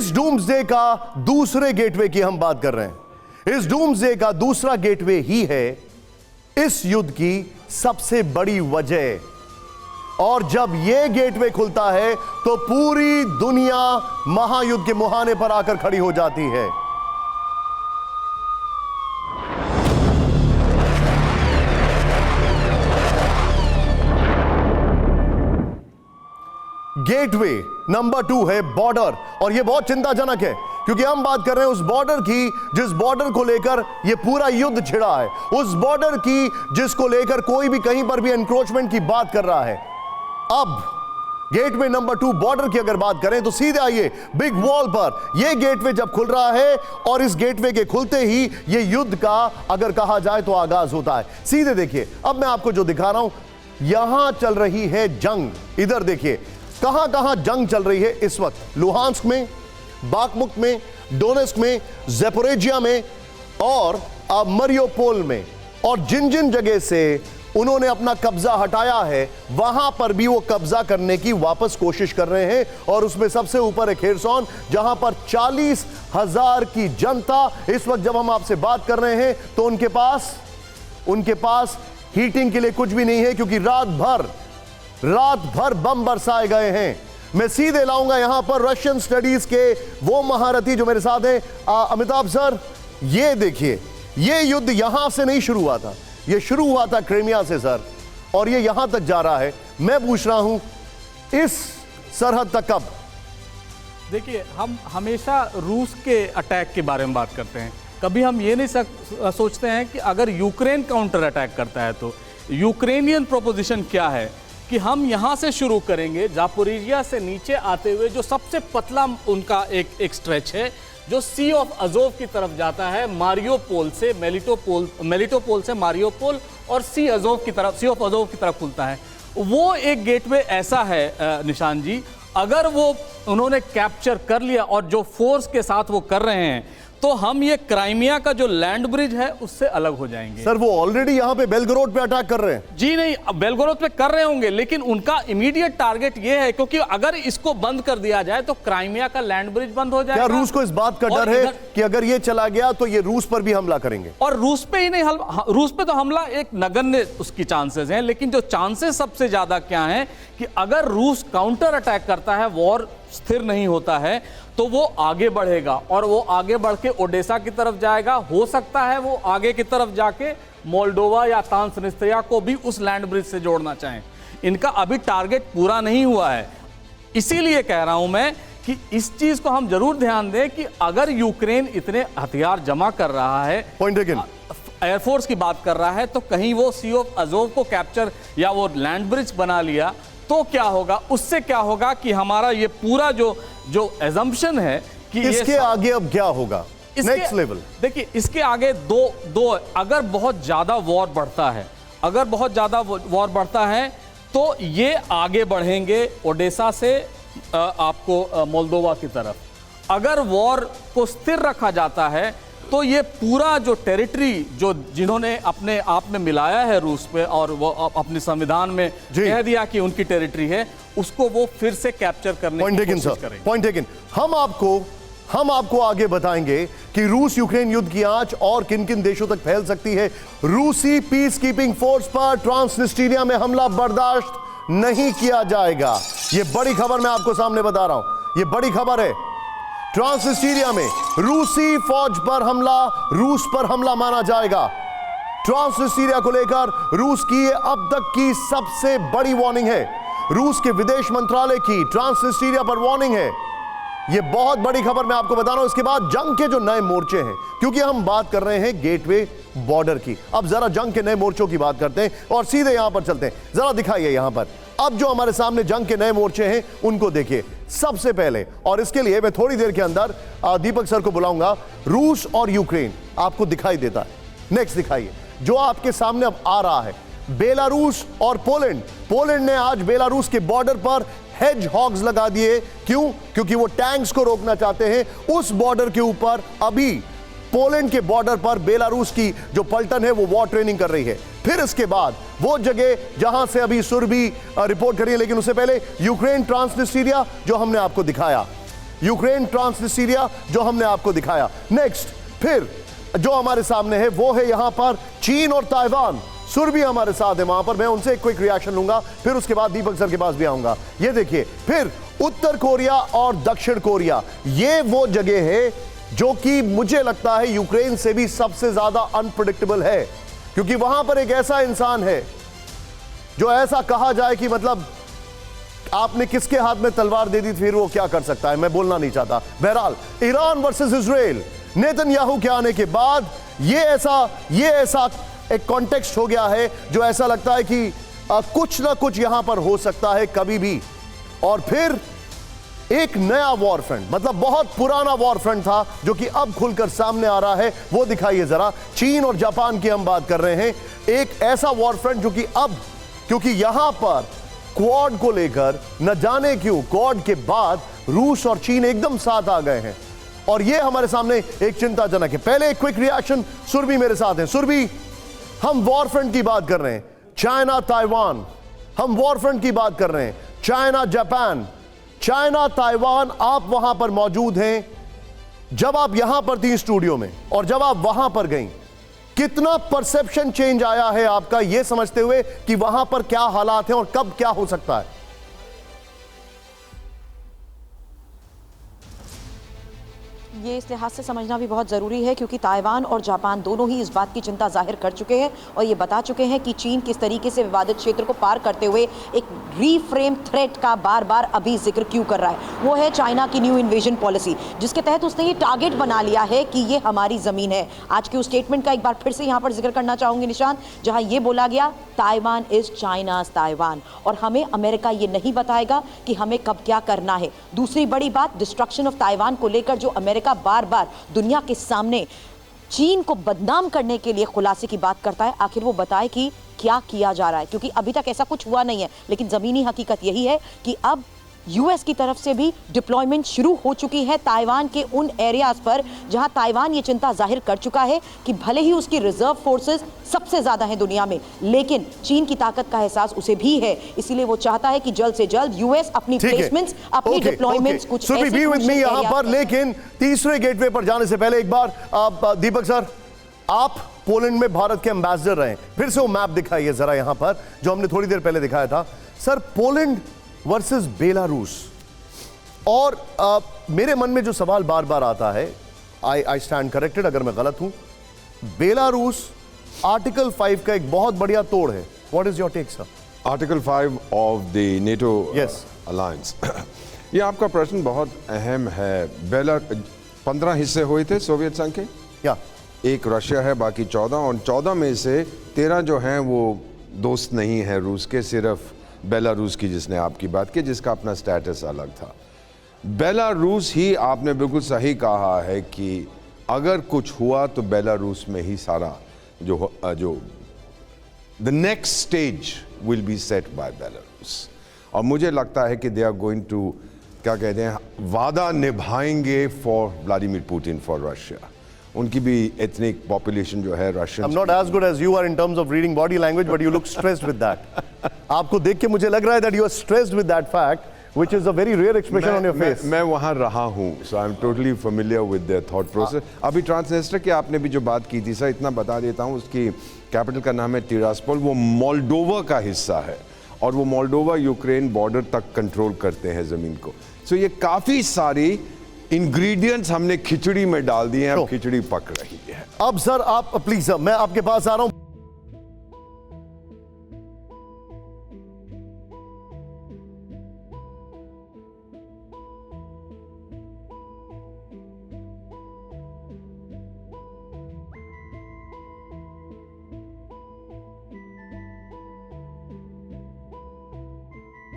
इस डूम्सडे का दूसरे गेटवे की हम बात कर रहे हैं। इस डूम्सडे का दूसरा गेटवे ही है इस युद्ध की सबसे बड़ी वजह। और जब यह गेटवे खुलता है तो पूरी दुनिया महायुद्ध के मुहाने पर आकर खड़ी हो जाती है। गेटवे नंबर 2 है बॉर्डर। और यह बहुत चिंताजनक है क्योंकि हम बात कर रहे हैं उस बॉर्डर की जिस बॉर्डर को लेकर यह पूरा युद्ध छिड़ा है, उस बॉर्डर की जिसको लेकर कोई भी कहीं पर भी एनक्रोचमेंट की बात कर रहा है। अब गेटवे नंबर 2 बॉर्डर की अगर बात करें तो सीधे आइए बिग वॉल पर। यह गेटवे जब खुल रहा है और इस गेटवे के खुलते ही यह युद्ध का अगर कहा जाए तो आगाज होता है। सीधे देखिए, अब मैं आपको जो दिखा रहा हूं, यहां चल रही है जंग। इधर देखिए कहां कहां जंग चल रही है इस वक्त। लुहांस्क में, बाखमुक में, डोनेस्क में, ज़ेपोरिजिया में और अब मरियोपोल में। और जिन जिन जगह से उन्होंने अपना कब्जा हटाया है वहां पर भी वो कब्जा करने की वापस कोशिश कर रहे हैं। और उसमें सबसे ऊपर है खेरसॉन, जहां पर 40,000 की जनता इस वक्त जब हम आपसे बात कर रहे हैं तो उनके पास हीटिंग के लिए कुछ भी नहीं है क्योंकि रात भर बम बरसाए गए हैं। मैं सीधे लाऊंगा यहां पर रशियन स्टडीज के वो महारथी जो मेरे साथ हैं, अमिताभ सर। ये देखिए, ये युद्ध यहां से नहीं शुरू हुआ था, ये शुरू हुआ था क्रीमिया से सर, और ये यहां तक जा रहा है। मैं पूछ रहा हूं इस सरहद तक कब? देखिए, हम हमेशा रूस के अटैक के बारे में बात करते हैं, कभी हम ये नहीं सोचते हैं कि अगर यूक्रेन काउंटर अटैक करता है तो यूक्रेनियन प्रोपोजिशन क्या है कि हम यहाँ से शुरू करेंगे, जापोरिजिया से नीचे आते हुए जो सबसे पतला उनका एक स्ट्रेच है जो सी ऑफ अजोव की तरफ जाता है, मारियोपोल से मेलिटोपोल से मारियोपोल और सी ऑफ अजोव की तरफ खुलता है। वो एक गेटवे ऐसा है निशान जी, अगर वो उन्होंने कैप्चर कर लिया और जो फोर्स के साथ वो कर रहे हैं तो हम ये क्राइमिया का जो लैंड ब्रिज है उससे अलग हो जाएंगे। सर वो ऑलरेडी यहां पे बेलगोरोड पे अटैक कर रहे हैं। जी नहीं, बेलगोरोड पे कर रहे होंगे लेकिन उनका इमीडिएट टारगेट ये है क्योंकि अगर इसको बंद कर दिया जाए तो क्राइमिया का लैंड ब्रिज बंद हो जाएगा। क्या रूस को इस बात का डर है कि अगर ये चला गया तो ये रूस पर भी हमला करेंगे? और रूस पे ही नहीं, रूस पे तो हमला एक नगण्य उसकी चांसेस हैं, लेकिन जो चांसेस सबसे ज्यादा क्या है कि अगर रूस काउंटर अटैक करता है, वॉर स्थिर नहीं होता है, तो वो आगे बढ़ेगा और वो आगे बढ़ के ओडेसा की तरफ जाएगा। हो सकता है वो आगे की तरफ जाके मोल्डोवा या ट्रांसनिस्त्रिया को भी उस लैंड ब्रिज से जोड़ना चाहें। इनका अभी टारगेट पूरा नहीं हुआ है, इसीलिए कह रहा हूं मैं कि इस चीज को हम जरूर ध्यान दें कि अगर यूक्रेन इतने हथियार जमा कर रहा है, एयरफोर्स की बात कर रहा है, तो कहीं वो सी ऑफ अजोव को कैप्चर या वो लैंड ब्रिज बना लिया तो क्या होगा? उससे क्या होगा कि हमारा ये पूरा जो एजम्पशन है कि इसके आगे अब क्या होगा नेक्स्ट लेवल? देखिए, इसके आगे दो अगर बहुत ज्यादा वॉर बढ़ता है तो ये आगे बढ़ेंगे ओडेसा से आपको मोल्दोवा की तरफ। अगर वॉर को स्थिर रखा जाता है तो ये पूरा जो टेरिटरी जो जिन्होंने अपने आप में मिलाया है रूस पे और वो अपने संविधान में कह दिया कि उनकी टेरिटरी है, उसको वो फिर से कैप्चर करने की कोशिश करेंगे। Point taken. हम आपको आगे बताएंगे कि रूस यूक्रेन युद्ध की आंच और किन किन देशों तक फैल सकती है। रूसी पीस कीपिंग फोर्स पर ट्रांसनिस्ट्रिया में हमला बर्दाश्त नहीं किया जाएगा। यह बड़ी खबर मैं आपको सामने बता रहा हूं, यह बड़ी खबर है। ट्रांसनिस्ट्रिया में रूसी फौज पर हमला, रूस पर हमला माना जाएगा। ट्रांसनिस्ट्रिया को लेकर रूस की अब तक की सबसे बड़ी वार्निंग है। रूस के विदेश मंत्रालय की ट्रांसनिस्ट्रिया पर वार्निंग है। यह बहुत बड़ी खबर मैं आपको बता रहा हूं। इसके बाद जंग के जो नए मोर्चे हैं, क्योंकि हम बात कर रहे हैं गेटवे बॉर्डर की, अब जरा जंग के नए मोर्चों की बात करते हैं और सीधे यहां पर चलते हैं। जरा दिखाइए यहां पर अब जो हमारे सामने जंग के नए मोर्चे हैं उनको देखिए सबसे पहले। और इसके लिए मैं थोड़ी देर के अंदर दीपक सर को बुलाऊंगा। रूस और यूक्रेन आपको दिखाई देता है। नेक्स्ट दिखाइए जो आपके सामने अब आ रहा है, बेलारूस और पोलैंड। पोलैंड ने आज बेलारूस के बॉर्डर पर हेज हॉग्स लगा दिए। क्यों? क्योंकि वो टैंक्स को रोकना चाहते हैं। उस बॉर्डर के ऊपर अभी पोलैंड के बॉर्डर पर बेलारूस की जो पलटन है वो वॉर ट्रेनिंग कर रही है। फिर इसके बाद वो जगह जहां से अभी सुरभि रिपोर्ट करी है, लेकिन उससे पहले यूक्रेन ट्रांसनिस्ट्रिया जो हमने आपको दिखाया, यूक्रेन, ट्रांसनिस्ट्रिया जो हमने आपको दिखाया। नेक्स्ट फिर जो हमारे सामने है वो है यहां पर चीन और ताइवान। सुरभि हमारे साथ है वहां पर, मैं उनसे एक क्विक रिएक्शन लूंगा, फिर उसके बाद दीपक सर के पास भी आऊंगा। ये देखिए, फिर उत्तर कोरिया और दक्षिण कोरिया, ये वो जगह है जो कि मुझे लगता है यूक्रेन से भी सबसे ज्यादा अनप्रेडिक्टेबल है, क्योंकि वहां पर एक ऐसा इंसान है जो ऐसा कहा जाए कि मतलब आपने किसके हाथ में तलवार दे दी फिर वो क्या कर सकता है, मैं बोलना नहीं चाहता। बहरहाल ईरान वर्सेस इजराइल, नेतन्याहू के आने के बाद ये ऐसा एक कॉन्टेक्स्ट हो गया है जो ऐसा लगता है कि कुछ ना कुछ यहां पर हो सकता है कभी भी। और फिर एक नया वॉर फ्रंट, मतलब बहुत पुराना वॉर फ्रंट था जो कि अब खुलकर सामने आ रहा है, वो दिखाइए जरा। चीन और जापान की हम बात कर रहे हैं, एक ऐसा वॉर फ्रंट जो कि अब, क्योंकि यहां पर क्वाड को लेकर न जाने क्यों क्वाड के बाद रूस और चीन एकदम साथ आ गए हैं, और यह हमारे सामने एक चिंताजनक है। पहले एक क्विक रिएक्शन, सुरभि मेरे साथ है। सुरभि, हम वॉर फ्रंट की बात कर रहे हैं, चाइना ताइवान, हम वॉर फ्रंट की बात कर रहे हैं, चाइना जापान, चाइना ताइवान, आप वहां पर मौजूद हैं। जब आप यहां पर थी स्टूडियो में और जब आप वहां पर गई, कितना परसेप्शन चेंज आया है आपका यह समझते हुए कि वहां पर क्या हालात हैं और कब क्या हो सकता है? ये इस लिहाज से समझना भी बहुत ज़रूरी है क्योंकि ताइवान और जापान दोनों ही इस बात की चिंता जाहिर कर चुके हैं और ये बता चुके हैं कि चीन किस तरीके से विवादित क्षेत्र को पार करते हुए एक रीफ्रेम थ्रेट का बार बार अभी जिक्र क्यों कर रहा है। वो है चाइना की न्यू इन्वेजन पॉलिसी, जिसके तहत उसने ये टारगेट बना लिया है कि ये हमारी ज़मीन है। आज के उस स्टेटमेंट का एक बार फिर से यहाँ पर जिक्र करना चाहूँगी निशांत, जहाँ ये बोला गया ताइवान इज़ चाइनाज ताइवान, और हमें अमेरिका ये नहीं बताएगा कि हमें कब क्या करना है। दूसरी बड़ी बात, डिस्ट्रक्शन ऑफ ताइवान को लेकर जो अमेरिका बार बार दुनिया के सामने चीन को बदनाम करने के लिए खुलासे की बात करता है, आखिर वो बताए कि क्या किया जा रहा है, क्योंकि अभी तक ऐसा कुछ हुआ नहीं है। लेकिन जमीनी हकीकत यही है कि अब यूएस की तरफ से भी डिप्लॉयमेंट शुरू हो चुकी है ताइवान के उन एरियाज पर जहां ताइवान ये चिंता जाहिर कर चुका है कि भले ही उसकी रिजर्व फोर्सेस सबसे ज्यादा हैं दुनिया में, लेकिन चीन की ताकत का एहसास उसे भी है। इसीलिए वो चाहता है कि जल्द से जल्द यूएस अपनी प्लेसमेंट्स, अपनी डिप्लॉयमेंट्स कुछ बी विद मी यहां पर। लेकिन तीसरे गेटवे पर जाने से पहले एक बार दीपक सर, आप पोलैंड में भारत के एम्बेसडर रहे, फिर से वो मैप दिखाइए जरा यहां पर जो हमने थोड़ी देर पहले दिखाया था। सर, पोलैंड वर्सेस बेलारूस, और मेरे मन में जो सवाल बार बार आता है, आई स्टैंड करेक्टेड अगर मैं गलत हूं, बेलारूस आर्टिकल 5 का एक बहुत बढ़िया तोड़ है। What is your take sir? Article 5 of the NATO alliance. ये आपका प्रश्न बहुत अहम है। 15 हिस्से हुए थे सोवियत संघ के, या एक रशिया है, बाकी 14, और 14 में से 13 जो हैं वो दोस्त नहीं है रूस के, सिर्फ बेलारूस की जिसने आपकी बात की, जिसका अपना स्टेटस अलग था। बेलारूस ही, आपने बिल्कुल सही कहा है कि अगर कुछ हुआ तो बेलारूस में ही सारा जो the next stage will be set by Belarus. और मुझे लगता है कि दे आर गोइंग टू, क्या कहते हैं, वादा निभाएंगे for Vladimir Putin, for Russia. उनकी भी एथनिक पॉपुलेशन जो है Russian. I'm not as good as you are in terms of reading body language, but you look stressed with that. आपको देख के मुझे लग रहा है that you are stressed with that fact, which is a very rare expression on your face. मैं वहाँ रहा हूँ, so I'm totally familiar with their thought process. अभी ट्रांसनिस्ट्रिया की आपने भी जो बात की थी सर, इतना बता देता हूँ, उसकी कैपिटल का नाम है तिरास्पोल। वो मोल्डोवा का हिस्सा है और वो मोल्डोवा यूक्रेन बॉर्डर तक कंट्रोल करते हैं ज़मीन को। सो ये काफ़ी सारी इंग्रेडिएंट्स हमने खिचड़ी में डाल दिए हैं, अब खिचड़ी पक रही है। अब सर आप प्लीज, मैं आपके पास आ रहा हूं।